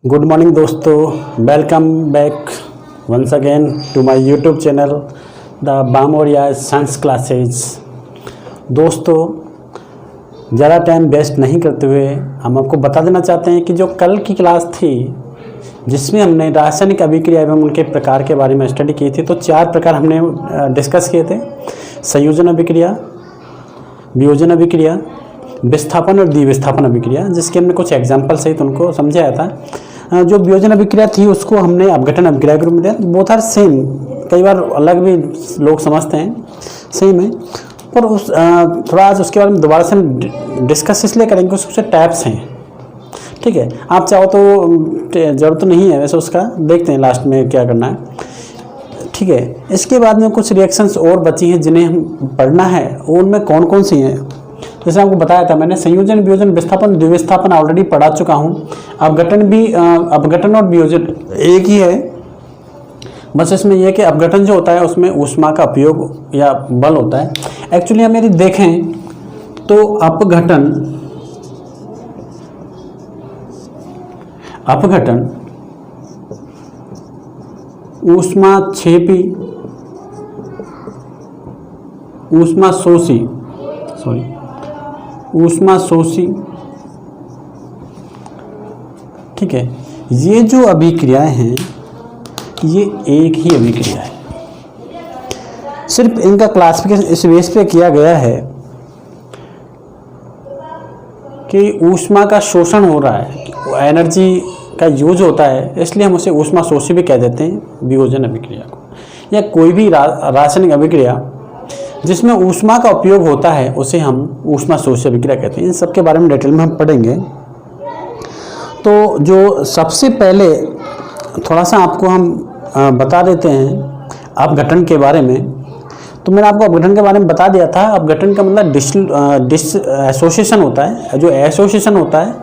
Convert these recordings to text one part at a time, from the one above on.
Good morning दोस्तों, welcome back once again to my YouTube channel the Bamoria science classes. दोस्तों, ज़्यादा time waste नहीं करते हुए हम आपको बता देना चाहते हैं कि जो कल की क्लास थी जिसमें हमने रासायनिक अभिक्रिया एवं उनके प्रकार के बारे में स्टडी की थी, तो 4 प्रकार हमने डिस्कस किए थे। संयोजन अभिक्रिया, वियोजन अभिक्रिया, विस्थापन और द्विविस्थापन अभिक्रिया, जिसके हमने कुछ एग्जाम्पल सहित उनको समझाया था। जो वियोजन अभिक्रिया थी उसको हमने अपघटन अभिक्रिया के रूप में दिया। बोथ आर सेम, कई बार अलग भी लोग समझते हैं, सेम है, पर उस थोड़ा आज उसके बारे में दोबारा से हम डिस्कस इसलिए करेंगे, उसके टाइप्स हैं। ठीक है, आप चाहो तो ज़रूरत तो नहीं है वैसे, उसका देखते हैं लास्ट में क्या करना है। ठीक है, इसके बाद में कुछ रिएक्शंस और बची हैं जिन्हें हम पढ़ना है, उनमें कौन कौन सी हैं। जैसे आपको बताया था मैंने, संयोजन, वियोजन, विस्थापन, द्विविस्थापन ऑलरेडी पढ़ा चुका हूँ। अपघटन भी, अपघटन और वियोजन एक ही है, बस इसमें यह कि अपघटन जो होता है उसमें ऊष्मा का उपयोग या बल होता है। एक्चुअली हम यदि देखें तो अपघटन ऊष्माक्षेपी, ऊष्माशोषी, ठीक है, ये जो अभिक्रियाएं हैं ये एक ही अभिक्रिया है। सिर्फ इनका क्लासिफिकेशन इस बेस पे किया गया है कि ऊष्मा का शोषण हो रहा है, एनर्जी का यूज होता है, इसलिए हम उसे ऊष्माशोषी भी कह देते हैं वियोजन अभिक्रिया को। या कोई भी रासायनिक अभिक्रिया जिसमें ऊष्मा का उपयोग होता है उसे हम ऊष्माशोषी अभिक्रिया कहते हैं। इन सब के बारे में डिटेल में हम पढ़ेंगे। तो जो सबसे पहले थोड़ा सा आपको हम बता देते हैं अपघटन के बारे में। तो मैंने आपको अपघटन के बारे में बता दिया था। अपघटन का मतलब एसोसिएशन होता है। जो एसोसिएशन होता है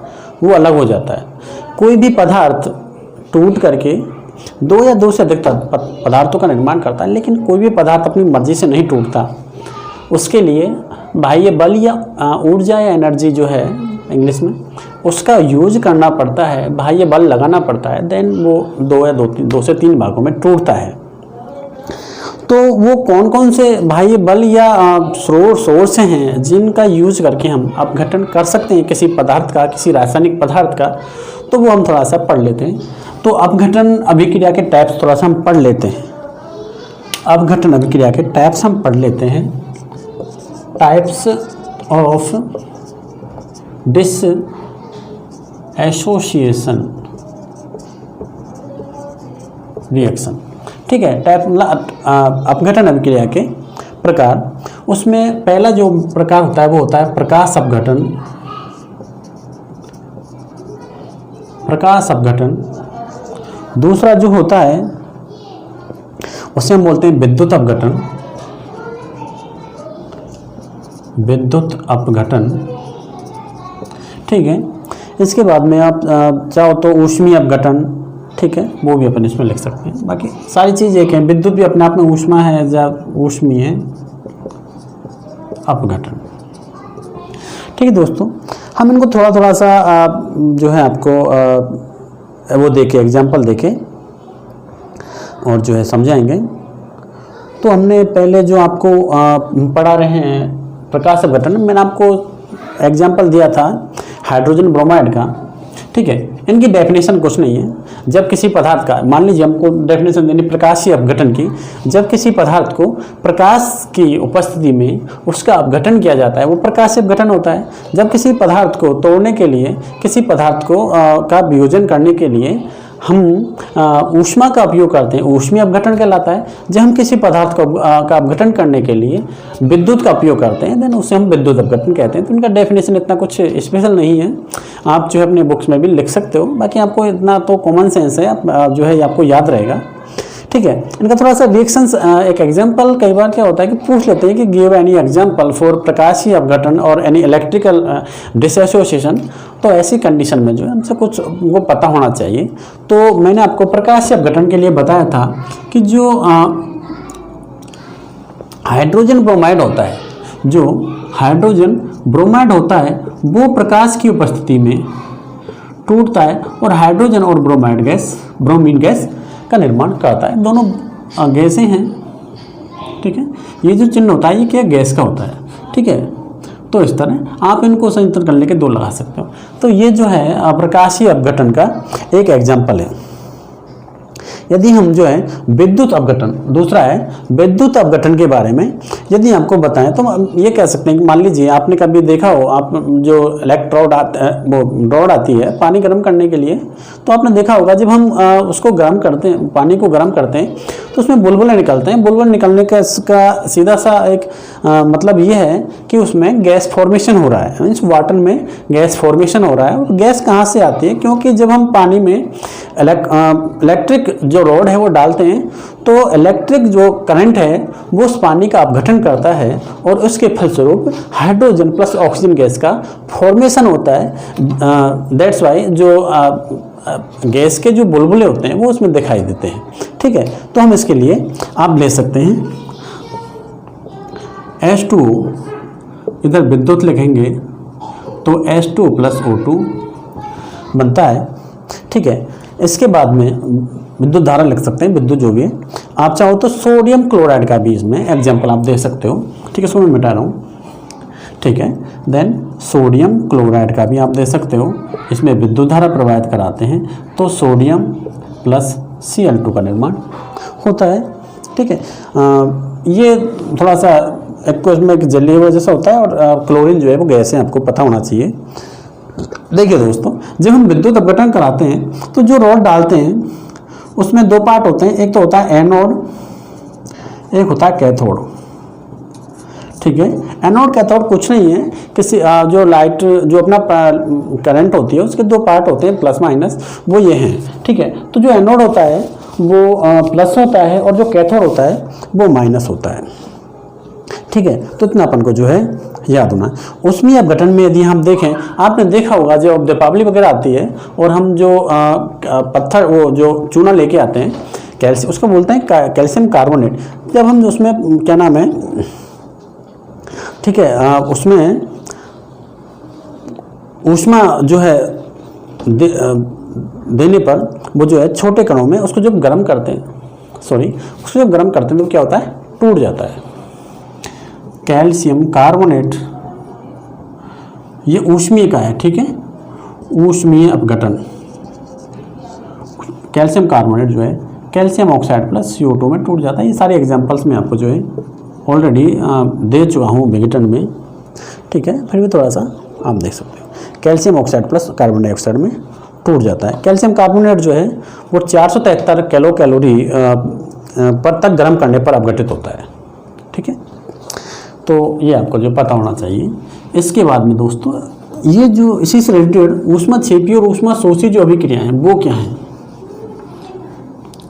वो अलग हो जाता है। कोई भी पदार्थ टूट करके दो या दो से अधिक पदार्थों का निर्माण करता है, लेकिन कोई भी पदार्थ अपनी मर्जी से नहीं टूटता। उसके लिए बाह्य बल या ऊर्जा या एनर्जी जो है इंग्लिश में, उसका यूज करना पड़ता है, बाह्य बल लगाना पड़ता है, देन वो दो से तीन भागों में टूटता है। तो वो कौन कौन से बाह्य बल या सोर्स हैं जिनका यूज करके हम अपघटन कर सकते हैं किसी पदार्थ का, किसी रासायनिक पदार्थ का, तो वो हम थोड़ा सा पढ़ लेते हैं। तो अपघटन अभिक्रिया के टाइप्स थोड़ा सा हम पढ़ लेते हैं। अपघटन अभिक्रिया के टाइप्स हम पढ़ लेते हैं। Types of dissociation, reaction. ठीक है, टाइप अपघटन अभिक्रिया के प्रकार। उसमें पहला जो प्रकार होता है वो होता है प्रकाश अपघटन। प्रकाश अपघटन। दूसरा जो होता है उसे हम बोलते हैं विद्युत अपघटन। विद्युत अपघटन, ठीक है। इसके बाद में आप चाहो तो ऊष्मीय अपघटन, ठीक है, वो भी अपन इसमें लिख सकते हैं। बाकी सारी चीज़ एक है। विद्युत भी अपने आप में ऊष्मा है या ऊष्मीय अपघटन। ठीक है दोस्तों, हम इनको थोड़ा थोड़ा सा जो है आपको वो देके, एग्जाम्पल देके और जो है समझाएंगे। तो हमने पहले जो आपको पढ़ा रहे हैं प्रकाश अपघटन, मैंने आपको एग्जाम्पल दिया था हाइड्रोजन ब्रोमाइड का। ठीक है, इनकी डेफिनेशन कुछ नहीं है। जब किसी पदार्थ का, मान लीजिए हमको डेफिनेशन देनी प्रकाशीय अपघटन की, जब किसी पदार्थ को प्रकाश की उपस्थिति में उसका अपघटन किया जाता है वो प्रकाशीय अपघटन होता है। जब किसी पदार्थ को तोड़ने के लिए, किसी पदार्थ को का वियोजन करने के लिए हम ऊष्मा का उपयोग करते हैं, ऊष्मीय अपघटन कहलाता है। जब हम किसी पदार्थ का अपघटन करने के लिए विद्युत का उपयोग करते हैं, देन उसे हम विद्युत अपघटन कहते हैं। तो इनका डेफिनेशन इतना कुछ स्पेशल नहीं है, आप जो है अपने बुक्स में भी लिख सकते हो। बाकी आपको इतना तो कॉमन सेंस है, जो है आपको याद रहेगा। ठीक है, इनका थोड़ा सा रिएक्शंस, एक एग्जांपल कई बार क्या होता है कि पूछ लेते हैं कि गिव एनी एग्जांपल फॉर प्रकाशीय अपघटन और एनी इलेक्ट्रिकल डिसएसोसिएशन। तो ऐसी कंडीशन में जो है हमसे कुछ वो पता होना चाहिए। तो मैंने आपको प्रकाशीय अपघटन के लिए बताया था कि जो हाइड्रोजन ब्रोमाइड होता है, वो प्रकाश की उपस्थिति में टूटता है और हाइड्रोजन और ब्रोमीन गैस का निर्माण करता है। दोनों गैसें हैं, ठीक है। ये जो चिन्ह होता है ये क्या गैस का होता है, ठीक है। तो इस तरह आप इनको संयुक्त करने के 2 लगा सकते हो। तो ये जो है प्रकाशीय अपघटन का एक एग्जाम्पल है। यदि हम जो है विद्युत अपघटन, दूसरा है विद्युत अपघटन के बारे में यदि आपको बताएं तो ये कह सकते हैं कि मान लीजिए आपने कभी देखा हो, आप जो इलेक्ट्रोड वो रॉड आती है पानी गर्म करने के लिए, तो आपने देखा होगा जब हम उसको गर्म करते हैं, पानी को गर्म करते हैं तो उसमें बुलबुले निकलते हैं। बुलबुले निकलने का इसका सीधा सा एक मतलब ये है कि उसमें गैस फॉर्मेशन हो रहा है, मीन्स वाटर में गैस फॉर्मेशन हो रहा है। और गैस कहाँ से आती है, क्योंकि जब हम पानी में इलेक्ट्रिक जो रॉड है वो डालते हैं तो इलेक्ट्रिक जो करंट है वो उस पानी का अपघटन करता है और उसके फलस्वरूप हाइड्रोजन प्लस ऑक्सीजन गैस का फॉर्मेशन होता है। दैट्स वाई जो गैस के जो बुलबुले होते हैं वो उसमें दिखाई देते हैं, ठीक है। तो हम इसके लिए आप ले सकते हैं H2, इधर विद्युत लिखेंगे तो H2 प्लस O2 बनता है, ठीक है। इसके बाद में विद्युत धारा लिख सकते हैं, विद्युत जो भी है। आप चाहो तो सोडियम क्लोराइड का भी इसमें एग्जाम्पल आप दे सकते हो, ठीक है। इसको मैं मिटा रहा हूँ, ठीक है। देन सोडियम क्लोराइड का भी आप दे सकते हो, इसमें विद्युत धारा प्रवाहित कराते हैं तो सोडियम प्लस Cl2 का निर्माण होता है, ठीक है। ये थोड़ा सा एक इसमें एक जलीय वजह जैसा होता है और क्लोरीन जो है वो गैस है, आपको पता होना चाहिए। देखिए दोस्तों, जब हम विद्युत अपघटन कराते हैं तो जो रॉड डालते हैं उसमें 2 पार्ट होते हैं, एक तो होता है एनोड, एक होता है कैथोड, ठीक है। एनोड कैथोड कुछ नहीं है, किसी जो लाइट जो अपना करंट होती है उसके 2 पार्ट होते हैं प्लस माइनस, वो ये हैं, ठीक है। तो जो एनोड होता है वो प्लस होता है और जो कैथोड होता है वो माइनस होता है, ठीक है। तो इतना अपन को जो है याद होना। ऊष्मीय अपघटन में यदि हम देखें, आपने देखा होगा जब दीपावली वगैरह आती है और हम जो पत्थर वो जो चूना लेके आते हैं कैल्शियम, उसको बोलते हैं कैल्शियम कार्बोनेट। जब हम उसमें क्या नाम है, ठीक है, उसमें ऊष्मा जो है देने पर वो जो है छोटे कणों में उसको जब गर्म करते हैं, उसको जब गर्म करते हैं तो क्या होता है, टूट जाता है। कैल्शियम कार्बोनेट ये ऊष्मीय का है, ठीक है, ऊष्मीय अपघटन। कैल्शियम कार्बोनेट जो है कैल्शियम ऑक्साइड प्लस CO2 में टूट जाता है। ये सारे एग्जांपल्स में आपको जो है ऑलरेडी दे चुका हूँ विघटन में, ठीक है। फिर भी थोड़ा सा आप देख सकते हो, calcium oxide plus carbon dioxide में टूट जाता है। कैल्शियम कार्बोनेट जो है वो 473 किलो कैलोरी पर तक गर्म करने पर अपघटित होता है, ठीक है। तो ये आपको जो पता होना चाहिए। इसके बाद में दोस्तों ये जो इसी से रिलेटेड ऊष्माक्षेपी और ऊष्माशोषी जो अभिक्रियाएं हैं वो क्या हैं,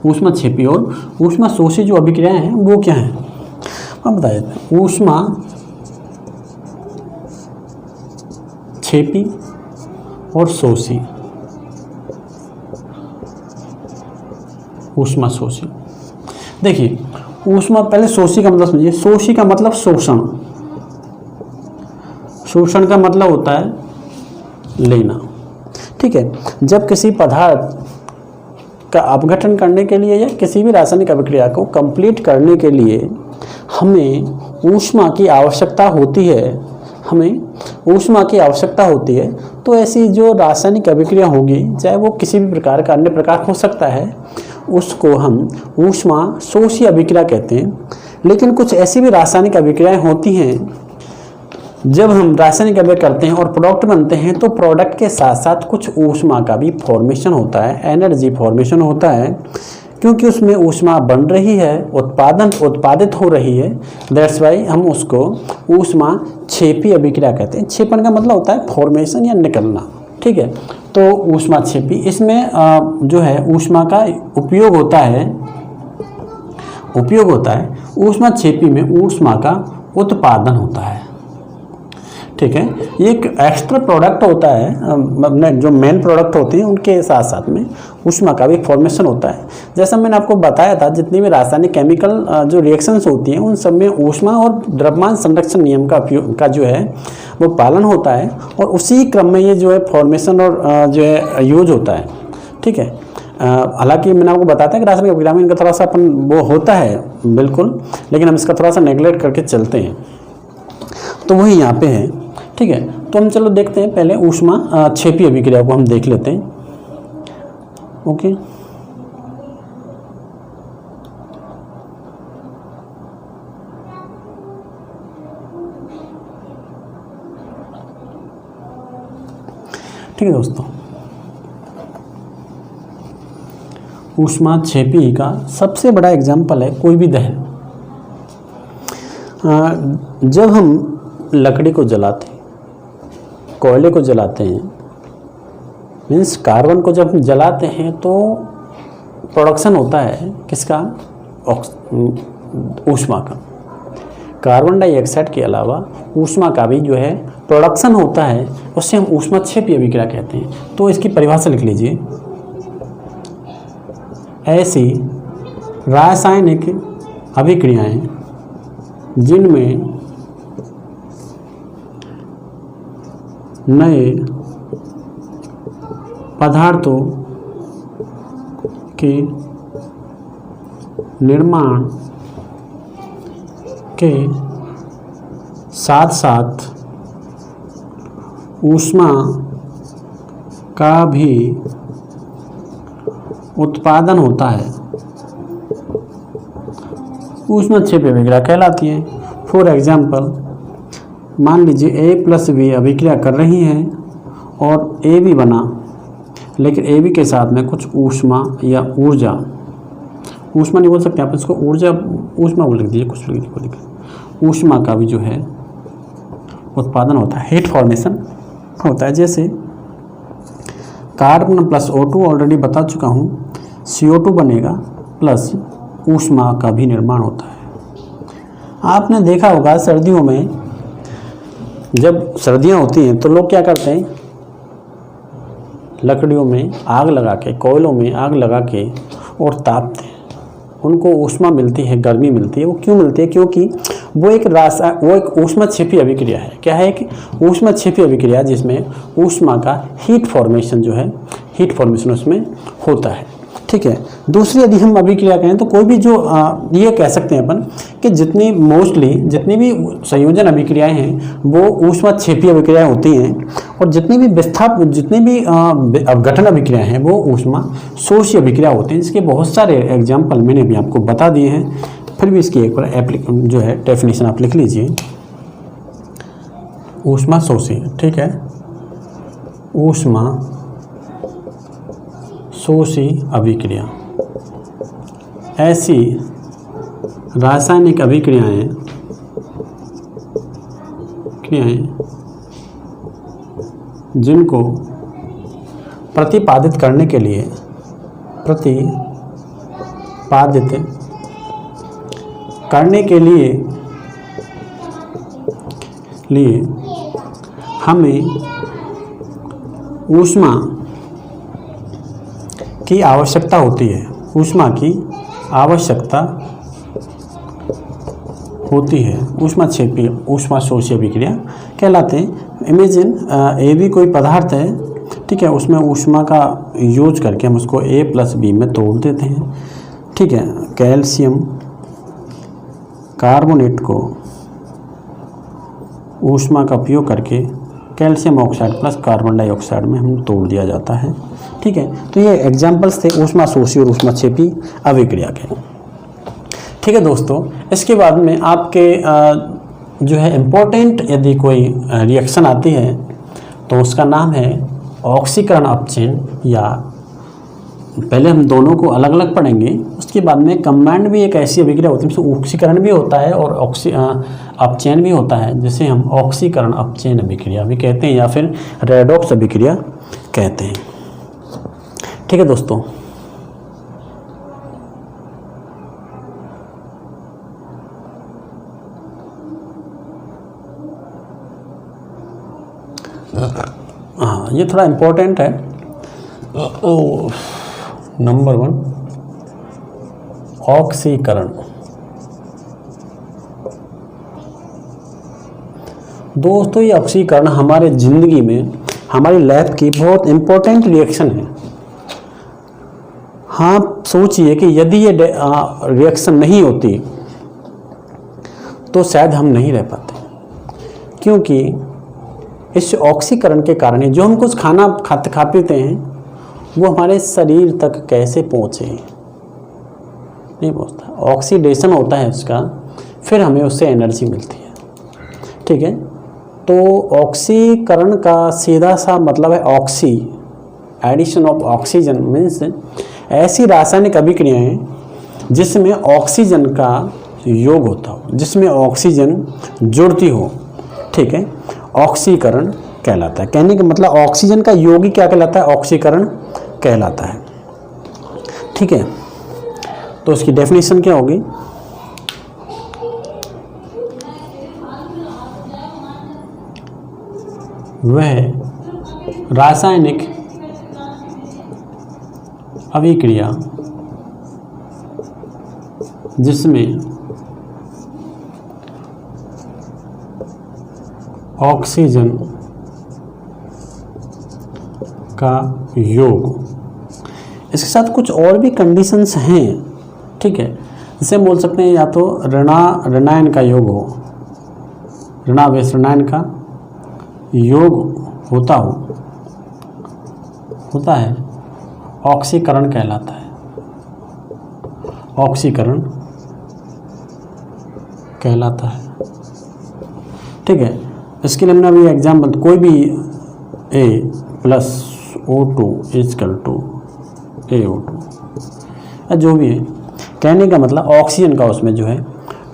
ऊष्माक्षेपी और ऊष्माशोषी जो अभिक्रियाएं हैं वो क्या हैं, हम बता देते हैं। ऊष्माक्षेपी और शोषी, ऊष्माशोषी। देखिए ऊष्मा, पहले शोषी का मतलब समझिए। शोषी का मतलब शोषण, शोषण का मतलब होता है लेना, ठीक है। जब किसी पदार्थ का अपघटन करने के लिए या किसी भी रासायनिक अभिक्रिया को कंप्लीट करने के लिए हमें ऊष्मा की आवश्यकता होती है, तो ऐसी जो रासायनिक अभिक्रिया होगी, चाहे वो किसी भी प्रकार का अन्य प्रकार हो सकता है, उसको हम ऊष्मा शोषी अभिक्रिया कहते हैं। लेकिन कुछ ऐसी भी रासायनिक अभिक्रियाएं होती हैं, जब हम रासायनिक अभिक्रिया करते हैं और प्रोडक्ट बनते हैं तो प्रोडक्ट के साथ साथ कुछ ऊष्मा का भी फॉर्मेशन होता है, एनर्जी फॉर्मेशन होता है, क्योंकि उसमें ऊष्मा बन रही है, उत्पादित हो रही है। दैट्स वाई हम उसको ऊष्माक्षेपी अभिक्रिया कहते हैं। क्षेपण का मतलब होता है फॉर्मेशन या निकलना, ठीक है। तो ऊष्माक्षेपी, इसमें जो है ऊष्मा का उपयोग होता है। ऊष्माक्षेपी में ऊष्मा का उत्पादन होता है, ठीक है। ये एक एक्स्ट्रा प्रोडक्ट होता है, अपने जो मेन प्रोडक्ट होते हैं उनके साथ साथ में ऊष्मा का भी फॉर्मेशन होता है। जैसा मैंने आपको बताया था, जितनी भी रासायनिक केमिकल जो रिएक्शंस होती हैं उन सब में ऊष्मा और द्रव्यमान संरक्षण नियम का जो है वो पालन होता है, और उसी क्रम में ये जो है फॉर्मेशन और जो है यूज होता है। ठीक है। हालांकि मैंने आपको बताया था कि रासायनिक अभिक्रिया में इनका थोड़ा सा अपन वो होता है बिल्कुल, लेकिन हम इसका थोड़ा सा नेगलेक्ट करके चलते हैं, तो वही यहाँ पे है। ठीक है। तो हम चलो देखते हैं, पहले ऊष्मा क्षेपी अभिक्रिया को हम देख लेते हैं। ओके। ठीक है दोस्तों, ऊष्मा क्षेपी का सबसे बड़ा एग्जाम्पल है कोई भी दहन। जब हम लकड़ी को जलाते हैं, कोयले को जलाते हैं, मीन्स कार्बन को जब हम जलाते हैं तो प्रोडक्शन होता है किसका? ऊष्मा का। कार्बन डाइऑक्साइड के अलावा ऊष्मा का भी जो है प्रोडक्शन होता है, उससे हम ऊष्मा क्षेपी अभिक्रिया कहते हैं। तो इसकी परिभाषा लिख लीजिए, ऐसी रासायनिक अभिक्रियाएं जिनमें नए पदार्थों के निर्माण के साथ साथ ऊष्मा का भी उत्पादन होता है, ऊष्मा क्षेपी अभिक्रिया कहलाती है। फॉर एग्जाम्पल, मान लीजिए A+B अभिक्रिया कर रही है और AB बना, लेकिन AB के साथ में कुछ ऊष्मा या ऊर्जा, ऊष्मा नहीं बोल सकते आप इसको, ऊर्जा, ऊष्मा बोल दीजिए, कुछ लिख दीजिए, ऊष्मा का भी जो है उत्पादन होता है, हीट फॉर्मेशन होता है। जैसे कार्बन प्लस O2 ऑलरेडी बता चुका हूँ, CO2 बनेगा प्लस ऊष्मा का भी निर्माण होता है। आपने देखा होगा सर्दियों में, जब सर्दियाँ होती हैं तो लोग क्या करते हैं, लकड़ियों में आग लगा के, कोयलों में आग लगा के और तापते हैं, उनको ऊष्मा मिलती है, गर्मी मिलती है। वो क्यों मिलती है? क्योंकि वो एक ऊष्मा क्षेपी अभिक्रिया है। क्या है? कि ऊष्मा क्षेपी अभिक्रिया जिसमें ऊष्मा का हीट फॉर्मेशन जो है, हीट फॉर्मेशन उसमें होता है। ठीक है। दूसरी यदि हम अभिक्रिया कहें तो कोई भी जो ये कह सकते हैं अपन कि जितनी भी संयोजन अभिक्रियाएं हैं वो ऊष्मा क्षेपी अभिक्रियाएं होती हैं, और जितनी भी अपघटन अभिक्रियाएं हैं वो ऊष्मा शोषी अभिक्रिया होती हैं, जिसके बहुत सारे एग्जाम्पल मैंने भी आपको बता दिए हैं। फिर भी इसकी एक बार जो है डेफिनेशन आप लिख लीजिए, ऊष्मा शोषी। ठीक है। ऊष्मा शोषी अभिक्रिया ऐसी रासायनिक अभिक्रियाएं जिनको प्रतिपादित करने के लिए हमें ऊष्मा की आवश्यकता होती है, ऊष्मा की आवश्यकता होती है। ऊष्मा क्षेपी, ऊष्मा शोषी अभिक्रिया कहलाते हैं। इमेजिन AB कोई पदार्थ है, ठीक है, उसमें ऊष्मा का यूज करके हम उसको A+B में तोड़ देते हैं। ठीक है। कैल्शियम कार्बोनेट को ऊष्मा का उपयोग करके calcium oxide plus carbon dioxide में हम तोड़ दिया जाता है। ठीक है। तो ये एग्जाम्पल्स थे ऊष्मा शोषी और ऊष्मा क्षेपी अभिक्रिया के। ठीक है दोस्तों, इसके बाद में आपके जो है इम्पोर्टेंट यदि कोई रिएक्शन आती है तो उसका नाम है ऑक्सीकरण अपचयन, या पहले हम दोनों को अलग अलग पढ़ेंगे, उसके बाद में कंबाइंड भी एक ऐसी अभिक्रिया होती है जिसमें ऑक्सीकरण भी होता है और अपचयन भी होता है, जिसे हम ऑक्सीकरण अपचयन अभिक्रिया भी कहते हैं या फिर रेडॉक्स अभिक्रिया कहते हैं। ठीक है दोस्तों, ये थोड़ा इम्पोर्टेंट है। नंबर 1 ऑक्सीकरण। दोस्तों ये ऑक्सीकरण हमारे ज़िंदगी में हमारी लाइफ की बहुत इम्पोर्टेंट रिएक्शन है। हाँ सोचिए कि यदि ये रिएक्शन नहीं होती तो शायद हम नहीं रह पाते, क्योंकि इस ऑक्सीकरण के कारण ही जो हम कुछ खाना खा पीते हैं वो हमारे शरीर तक कैसे पहुँचे, नहीं पहुँचता। ऑक्सीडेशन होता है उसका, फिर हमें उससे एनर्जी मिलती है। ठीक है, तो ऑक्सीकरण का सीधा सा मतलब है oxy, addition of oxygen means ऐसी रासायनिक अभिक्रियाएं जिसमें ऑक्सीजन का योग होता हो, जिसमें ऑक्सीजन जुड़ती हो। ठीक है, ऑक्सीकरण कहलाता है। कहने का मतलब ऑक्सीजन का योग ही क्या कहलाता है, ऑक्सीकरण कहलाता है। ठीक है, तो उसकी डेफिनेशन क्या होगी, वह रासायनिक अभिक्रिया जिसमें ऑक्सीजन का योग, इसके साथ कुछ और भी कंडीशंस हैं। ठीक है, इसे बोल सकते हैं या तो ऋणायन का योग हो, ऋणावेश ऋणायन का योग होता है, ऑक्सीकरण कहलाता है। ऑक्सीकरण कहलाता है। ठीक है, इसके लिए हमने अभी एग्जाम्पल, कोई भी A+O2 = AO2 जो भी है, कहने का मतलब ऑक्सीजन का उसमें जो है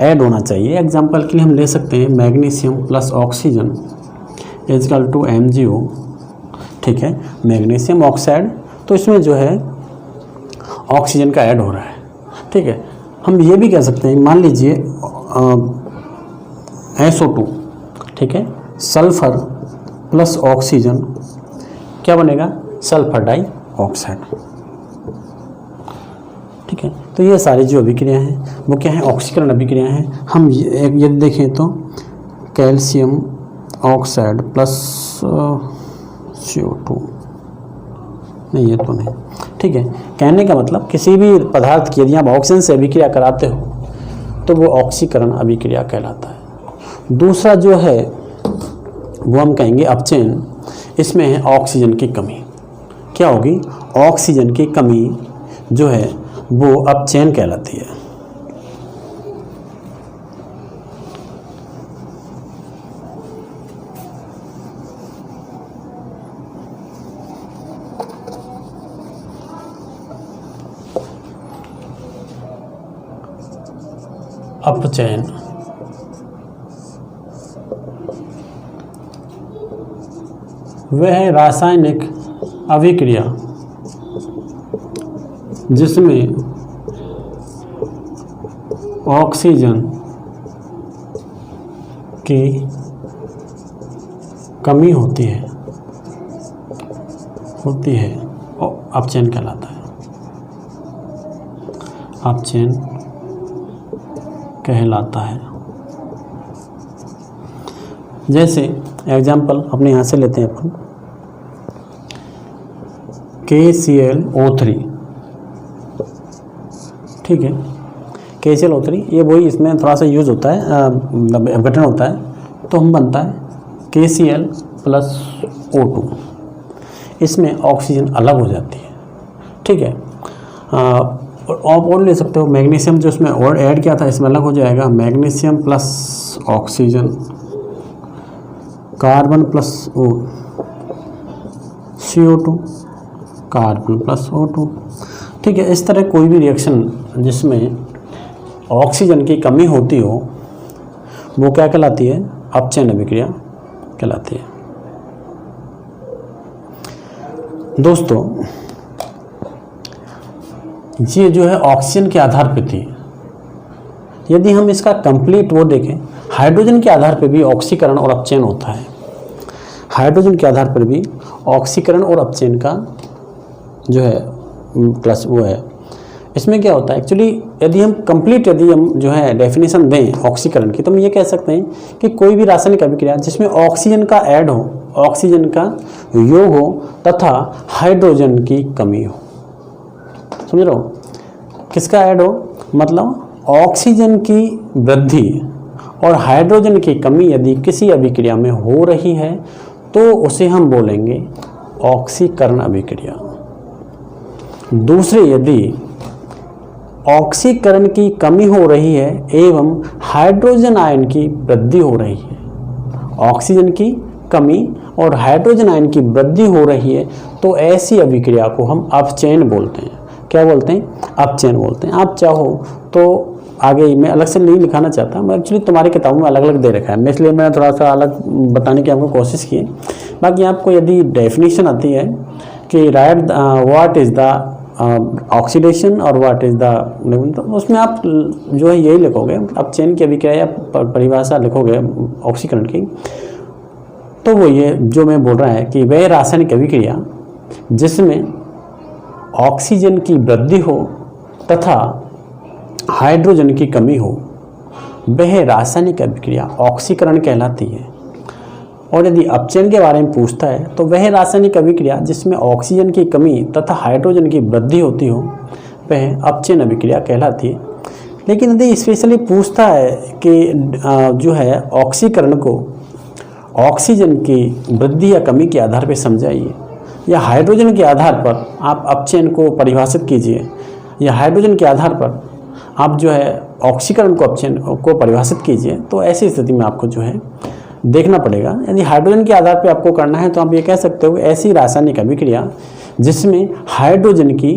ऐड होना चाहिए। एग्जाम्पल के लिए हम ले सकते हैं मैग्नीशियम प्लस ऑक्सीजन = MgO। ठीक है, मैग्नीशियम ऑक्साइड, तो इसमें जो है ऑक्सीजन का ऐड हो रहा है। ठीक है, हम ये भी कह सकते हैं, मान लीजिए SO2, ठीक है, सल्फर प्लस ऑक्सीजन क्या बनेगा, सल्फर डाइऑक्साइड। ठीक है, तो ये सारी जो अभिक्रिया हैं वो क्या है, ऑक्सीकरण अभिक्रिया हैं। हम यदि देखें तो कैल्शियम ऑक्साइड प्लस CO2, नहीं ये तो नहीं। ठीक है, कहने का मतलब किसी भी पदार्थ की यदि आप ऑक्सीजन से अभिक्रिया कराते हो तो वो ऑक्सीकरण अभिक्रिया कहलाता है। दूसरा जो है वो हम कहेंगे अपचयन। इसमें है ऑक्सीजन की कमी। क्या होगी, ऑक्सीजन की कमी जो है वो अपचयन कहलाती है। अपचयन वह रासायनिक अभिक्रिया जिसमें ऑक्सीजन की कमी होती है अपचयन कहलाता है। अपचयन कहलाता है। जैसे एग्जाम्पल अपने यहाँ से लेते हैं अपन, KClO3। ठीक है, KClO3 ये वही, इसमें थोड़ा सा यूज़ होता है, अपघटन होता है, तो हम बनता है KCl+O2। इसमें ऑक्सीजन अलग हो जाती है। ठीक है, आप और ले सकते हो मैग्नीशियम, जो इसमें और ऐड किया था इसमें अलग हो जाएगा, magnesium plus oxygen, carbon plus CO2, carbon plus O2। ठीक है, इस तरह कोई भी रिएक्शन जिसमें ऑक्सीजन की कमी होती हो वो क्या कहलाती है, अपचयन अभिक्रिया कहलाती है। दोस्तों ये जो है ऑक्सीजन के आधार पे थी। यदि हम इसका कंप्लीट वो देखें, हाइड्रोजन के आधार पे भी ऑक्सीकरण और अपचयन होता है। हाइड्रोजन के आधार पर भी ऑक्सीकरण और अपचयन का जो है क्लास वो है। इसमें क्या होता है एक्चुअली, यदि हम जो है डेफिनेशन दें ऑक्सीकरण की, तो हम ये कह सकते हैं कि कोई भी रासायनिक अभिक्रिया जिसमें ऑक्सीजन का ऐड हो, ऑक्सीजन का योग हो तथा हाइड्रोजन की कमी हो। समझ रहे हो, किसका ऐड हो, मतलब ऑक्सीजन की वृद्धि और हाइड्रोजन की कमी यदि किसी अभिक्रिया में हो रही है तो उसे हम बोलेंगे ऑक्सीकरण अभिक्रिया। दूसरे, यदि ऑक्सीकरण की कमी हो रही है एवं हाइड्रोजन आयन की वृद्धि हो रही है, ऑक्सीजन की कमी और हाइड्रोजन आयन की वृद्धि हो रही है, तो ऐसी अभिक्रिया को हम अपचयन बोलते हैं। क्या बोलते हैं, अपचयन बोलते हैं। आप चाहो तो आगे मैं अलग से नहीं लिखाना चाहता, मैं एक्चुअली तुम्हारी किताबों में अलग अलग दे रखा है, मैं इसलिए मैंने थोड़ा सा अलग बताने की आपको कोशिश की है। बाकी आपको यदि डेफिनेशन आती है कि right what is the oxidation और व्हाट इज़ द, तो उसमें आप जो है यही लिखोगे, अपचयन की अभिक्रिया या परिभाषा लिखोगे ऑक्सीकरण की, तो वो ये जो मैं बोल रहा है कि वह रासायनिक अभिक्रिया जिसमें ऑक्सीजन की वृद्धि हो तथा हाइड्रोजन की कमी हो, वह रासायनिक अभिक्रिया ऑक्सीकरण कहलाती है। और यदि अपचयन के बारे में पूछता है तो वह रासायनिक अभिक्रिया जिसमें ऑक्सीजन की कमी तथा हाइड्रोजन की वृद्धि होती हो, वह अपचयन अभिक्रिया कहलाती है। लेकिन यदि स्पेशली पूछता है कि जो है ऑक्सीकरण को ऑक्सीजन की वृद्धि या कमी के आधार पर समझाइए, या हाइड्रोजन के आधार पर आप अपचयन को परिभाषित कीजिए, या हाइड्रोजन के आधार पर आप जो है ऑक्सीकरण को अपचयन को परिभाषित कीजिए, तो ऐसी स्थिति में आपको जो है देखना पड़ेगा। यदि हाइड्रोजन के आधार पर आपको करना है तो आप ये कह सकते हो कि ऐसी रासायनिक अभिक्रिया जिसमें हाइड्रोजन की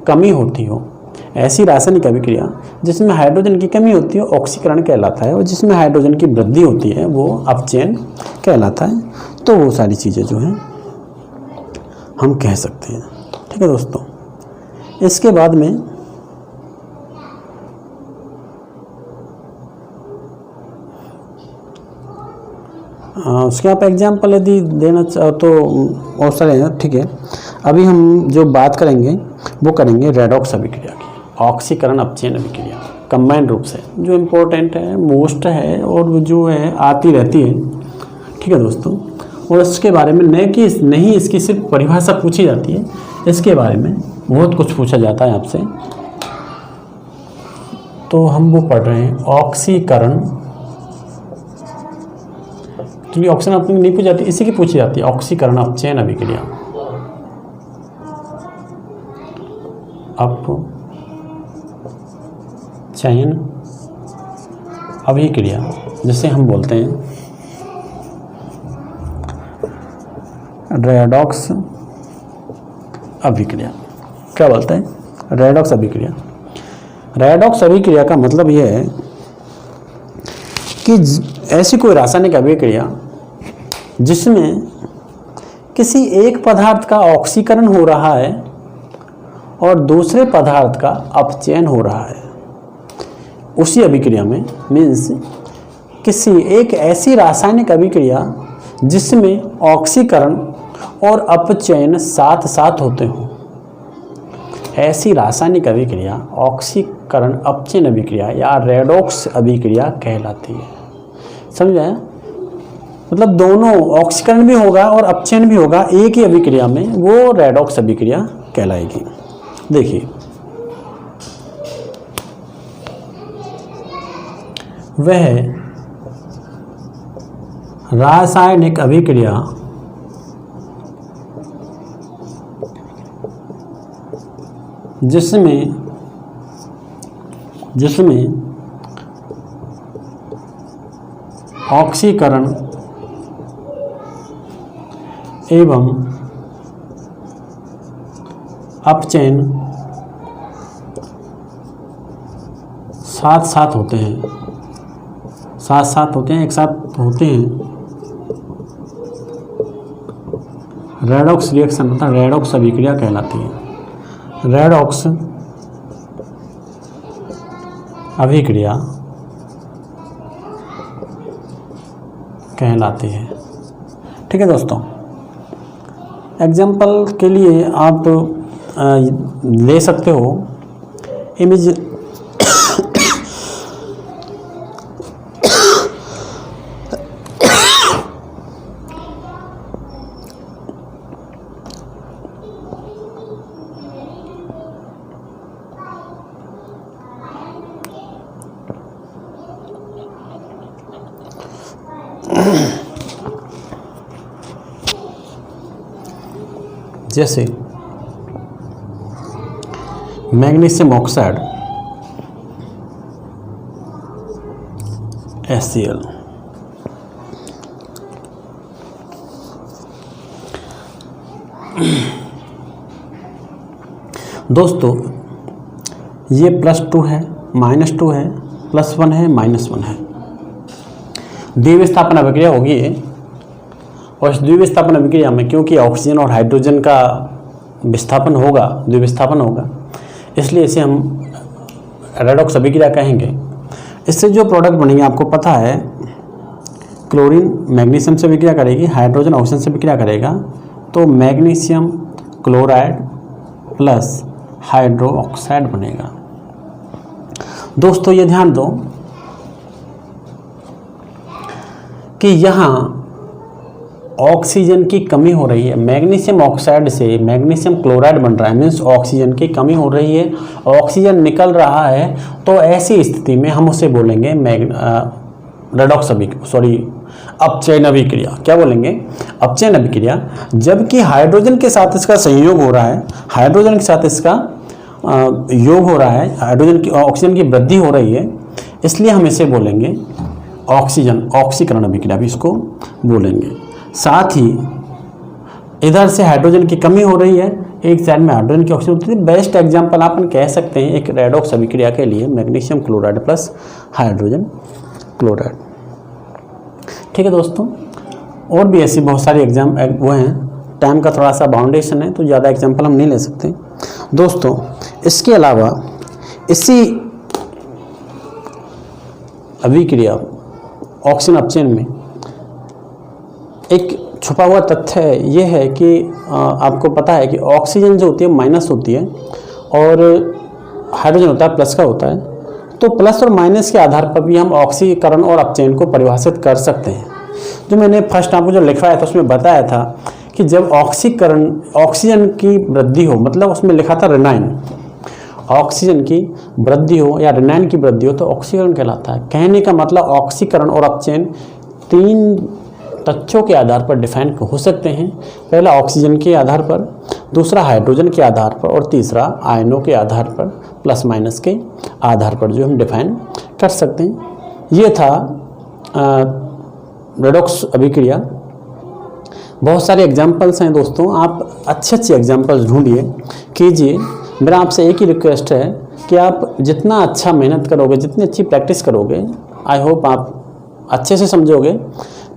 कमी होती हो, ऐसी रासायनिक अभिक्रिया जिसमें हाइड्रोजन की कमी होती है ऑक्सीकरण कहलाता है, और जिसमें हाइड्रोजन की वृद्धि होती है वो अपचयन कहलाता है। तो वो सारी चीज़ें जो हैं हम कह सकते हैं। ठीक है दोस्तों, इसके बाद में उसके आप एग्जाम्पल यदि देना चाहो तो बहुत सारे हैं। ठीक है, अभी हम जो बात करेंगे वो करेंगे रेडॉक्स अभिक्रिया की, ऑक्सीकरण अपचयन अभिक्रिया कंबाइंड रूप से, जो इम्पोर्टेंट है, मोस्ट है और जो है आती रहती है। ठीक है दोस्तों, और इसके बारे में नहीं इसकी सिर्फ परिभाषा पूछी जाती है, इसके बारे में बहुत कुछ पूछा जाता है आपसे। तो हम वो पढ़ रहे हैं ऑक्सीकरण, क्योंकि ऑक्सीकरण अपनी नहीं पूछी जाती, इसी की पूछी जाती है, ऑक्सीकरण अपचयन अभिक्रिया। अपचयन अभिक्रिया जिसे हम बोलते हैं रेडॉक्स अभिक्रिया। क्या बोलते हैं, रेडॉक्स अभिक्रिया। रेडॉक्स अभिक्रिया का मतलब यह है कि ऐसी कोई रासायनिक अभिक्रिया जिसमें किसी एक पदार्थ का ऑक्सीकरण हो रहा है और दूसरे पदार्थ का अपचयन हो रहा है, उसी अभिक्रिया में मीन्स किसी एक ऐसी रासायनिक अभिक्रिया जिसमें ऑक्सीकरण और अपचयन साथ साथ होते हों, ऐसी रासायनिक अभिक्रिया ऑक्सीकरण अपचयन अभिक्रिया या रेडॉक्स अभिक्रिया कहलाती है। समझा? मतलब दोनों ऑक्सीकरण भी होगा और अपचयन भी होगा एक ही अभिक्रिया में, वो रेडॉक्स अभिक्रिया कहलाएगी। देखिए, वह रासायनिक अभिक्रिया जिसमें ऑक्सीकरण एवं अपचयन साथ साथ होते हैं, एक साथ होते हैं, रेडॉक्स रिएक्शन अर्थात रेडॉक्स अभिक्रिया कहलाती है। रेडॉक्स अभिक्रिया कहलाती है। ठीक है दोस्तों, एग्जाम्पल के लिए आप ले सकते हो इमेज जैसे मैग्नीशियम ऑक्साइड HCl, दोस्तों ये +2 है, -2 है, +1 है, -1 है। द्विविस्थापन अभिक्रिया होगी और इस द्विविस्थापन अभिक्रिया में क्योंकि ऑक्सीजन और हाइड्रोजन का विस्थापन होगा, द्विविस्थापन होगा, इसलिए इसे हम रेडॉक्स अभिक्रिया कहेंगे। इससे जो प्रोडक्ट बनेंगे आपको पता है, क्लोरीन मैग्नीशियम से अभिक्रिया करेगी, हाइड्रोजन ऑक्सीजन से अभिक्रिया करेगा, तो magnesium chloride plus hydro oxide बनेगा। दोस्तों ये ध्यान दो कि यहाँ ऑक्सीजन की कमी हो रही है, मैग्नीशियम ऑक्साइड से मैग्नीशियम क्लोराइड बन रहा है, मीन्स ऑक्सीजन की कमी हो रही है, ऑक्सीजन निकल रहा है। तो ऐसी स्थिति में हम उसे बोलेंगे रेडॉक्स अपचयन अभिक्रिया। क्या बोलेंगे? अपचयन अभिक्रिया। जबकि हाइड्रोजन के साथ इसका संयोग हो रहा है, हाइड्रोजन के साथ इसका योग हो रहा है, हाइड्रोजन की ऑक्सीजन की वृद्धि हो रही है, इसलिए हम इसे बोलेंगे ऑक्सीकरण अभिक्रिया भी इसको बोलेंगे। साथ ही इधर से हाइड्रोजन की कमी हो रही है, एक साइड में हाइड्रोजन की ऑक्सीजन होती है। बेस्ट एग्जांपल अपन कह सकते हैं एक रेडॉक्स अभिक्रिया के लिए magnesium chloride plus hydrogen chloride. ठीक है दोस्तों, और भी ऐसी बहुत सारी वो हैं, टाइम का थोड़ा सा बाउंडेशन है तो ज़्यादा एग्जांपल हम नहीं ले सकते दोस्तों। इसके अलावा इसी अभिक्रिया ऑक्सीजन अपचयन में एक छुपा हुआ तथ्य है, ये है कि आपको पता है कि ऑक्सीजन जो होती है माइनस होती है और हाइड्रोजन होता है प्लस का होता है। तो प्लस और माइनस के आधार पर भी हम ऑक्सीकरण और अपचयन को परिभाषित कर सकते हैं। जो मैंने फर्स्ट आपको जो लिखवाया था उसमें बताया था कि जब ऑक्सीजन की वृद्धि हो, मतलब उसमें लिखा था रेनाइन, ऑक्सीजन की वृद्धि हो या रेनाइन की वृद्धि हो तो ऑक्सीकरण कहलाता है। कहने का मतलब ऑक्सीकरण और अपचयन 3 तथ्यों के आधार पर डिफाइन हो सकते हैं। पहला ऑक्सीजन के आधार पर, दूसरा हाइड्रोजन के आधार पर और तीसरा आयनों के आधार पर, प्लस माइनस के आधार पर जो हम डिफाइन कर सकते हैं। ये था रेडॉक्स अभिक्रिया। बहुत सारे एग्जाम्पल्स हैं दोस्तों, आप अच्छे एग्जाम्पल्स ढूंढिए, कीजिए। मेरा आपसे एक ही रिक्वेस्ट है कि आप जितना अच्छा मेहनत करोगे, जितनी अच्छी प्रैक्टिस करोगे, आई होप आप अच्छे से समझोगे।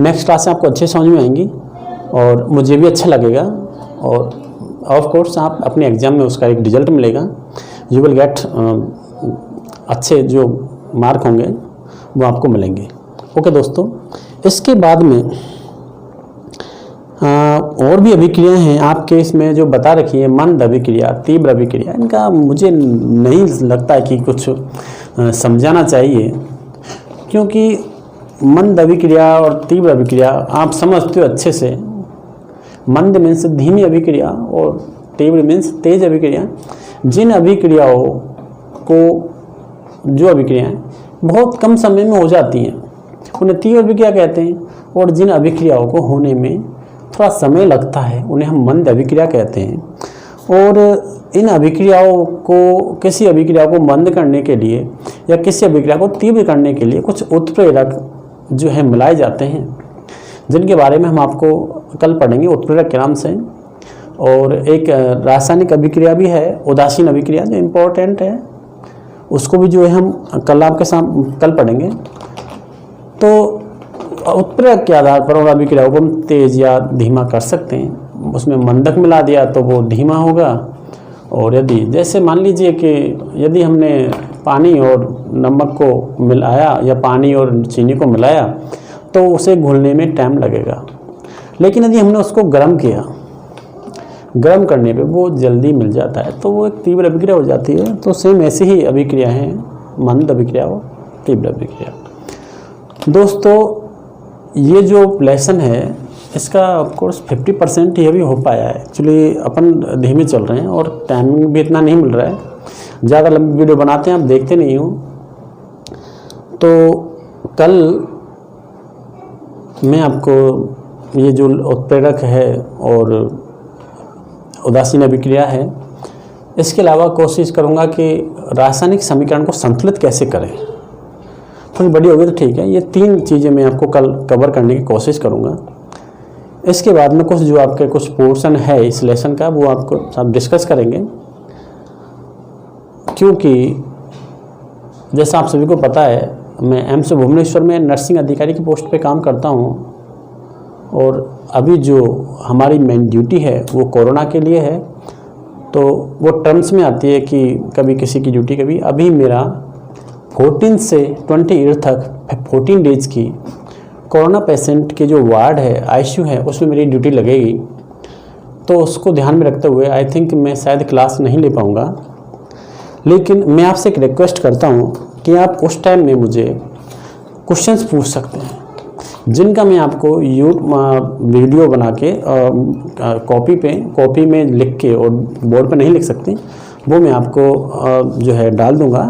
नेक्स्ट क्लास से आपको अच्छे समझ में आएंगी और मुझे भी अच्छा लगेगा। और ऑफ कोर्स आप अपने एग्ज़ाम में उसका एक रिजल्ट मिलेगा, यू विल गेट अच्छे जो मार्क होंगे वो आपको मिलेंगे। ओके दोस्तों, इसके बाद में और भी अभिक्रियाएँ हैं आपके इसमें जो बता रखी है, मंद अभिक्रिया, तीव्र अभिक्रिया। इनका मुझे नहीं लगता है कि कुछ समझाना चाहिए, क्योंकि मंद अभिक्रिया और तीव्र अभिक्रिया आप समझते हो अच्छे से। मंद मीन्स धीमी अभिक्रिया और तीव्र मीन्स तेज अभिक्रिया। जिन अभिक्रियाओं को जो अभिक्रियाएँ बहुत कम समय में हो जाती हैं उन्हें तीव्र अभिक्रिया कहते हैं, और जिन अभिक्रियाओं को होने में थोड़ा समय लगता है उन्हें हम मंद अभिक्रिया कहते हैं। और इन अभिक्रियाओं को, किसी अभिक्रिया को मंद करने के लिए या किसी अभिक्रिया को तीव्र करने के लिए कुछ उत्प्रेरक जो है मिलाए जाते हैं, जिनके बारे में हम आपको कल पढ़ेंगे उत्प्रेरक के नाम से। और एक रासायनिक अभिक्रिया भी है, उदासीन अभिक्रिया, जो इम्पोर्टेंट है, उसको भी जो है हम कल आपके साथ कल पढ़ेंगे। तो उत्प्रेरक के आधार पर उन अभिक्रियाओं को हम तेज या धीमा कर सकते हैं। उसमें मंदक मिला दिया तो वो धीमा होगा, और यदि जैसे मान लीजिए कि यदि हमने पानी और नमक को मिलाया या पानी और चीनी को मिलाया तो उसे घुलने में टाइम लगेगा, लेकिन यदि हमने उसको गर्म किया, गर्म करने पे वो जल्दी मिल जाता है, तो वो एक तीव्र अभिक्रिया हो जाती है। तो सेम ऐसी ही अभिक्रिया है, मंद अभिक्रिया और तीव्र अभिक्रिया। दोस्तों ये जो लेसन है इसका ऑफकोर्स 50% ये भी हो पाया है। एक्चुअली अपन धीमे चल रहे हैं और टाइमिंग भी इतना नहीं मिल रहा है, ज़्यादा लंबी वीडियो बनाते हैं, आप देखते नहीं हो। तो कल मैं आपको ये जो उत्प्रेरक है और उदासीन अभिक्रिया है, इसके अलावा कोशिश करूँगा कि रासायनिक समीकरण को संतुलित कैसे करें। थोड़ी बड़ी होगी तो ठीक है, ये 3 चीज़ें मैं आपको कल कवर करने की कोशिश करूँगा। इसके बाद में कुछ जो आपके कुछ पोर्शन है इस लेसन का वो आपको सब डिस्कस करेंगे, क्योंकि जैसा आप सभी को पता है मैं एम्स भुवनेश्वर में नर्सिंग अधिकारी की पोस्ट पे काम करता हूँ और अभी जो हमारी मेन ड्यूटी है वो कोरोना के लिए है। तो वो टर्म्स में आती है कि कभी किसी की ड्यूटी, कभी अभी मेरा 14 से 28 तक 14 डेज की कोरोना पेशेंट के जो वार्ड है, आईसीयू है, उसमें मेरी ड्यूटी लगेगी। तो उसको ध्यान में रखते हुए आई थिंक मैं शायद क्लास नहीं ले पाऊँगा, लेकिन मैं आपसे एक रिक्वेस्ट करता हूँ कि आप उस टाइम में मुझे क्वेश्चंस पूछ सकते हैं, जिनका मैं आपको वीडियो बना के कॉपी में लिख के, और बोर्ड पे नहीं लिख सकते, वो मैं आपको जो है डाल दूँगा।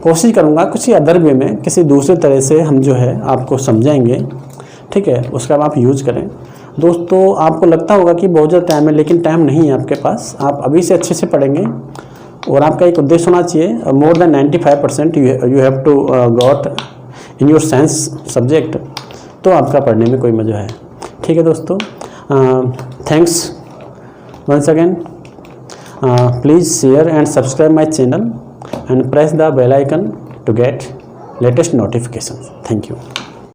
कोशिश करूँगा किसी अदर वे में, किसी दूसरे तरह से हम जो है आपको समझाएंगे, ठीक है, उसका आप यूज़ करें। दोस्तों आपको लगता होगा कि बहुत ज़्यादा टाइम है, लेकिन टाइम नहीं है आपके पास। आप अभी से अच्छे से पढ़ेंगे और आपका एक उद्देश्य होना चाहिए, more than 95% you have to got in your science subject, तो आपका पढ़ने में कोई मज़ा है। ठीक है दोस्तों, thanks once again. Please share and subscribe my channel and press the bell icon to get latest notifications. Thank you.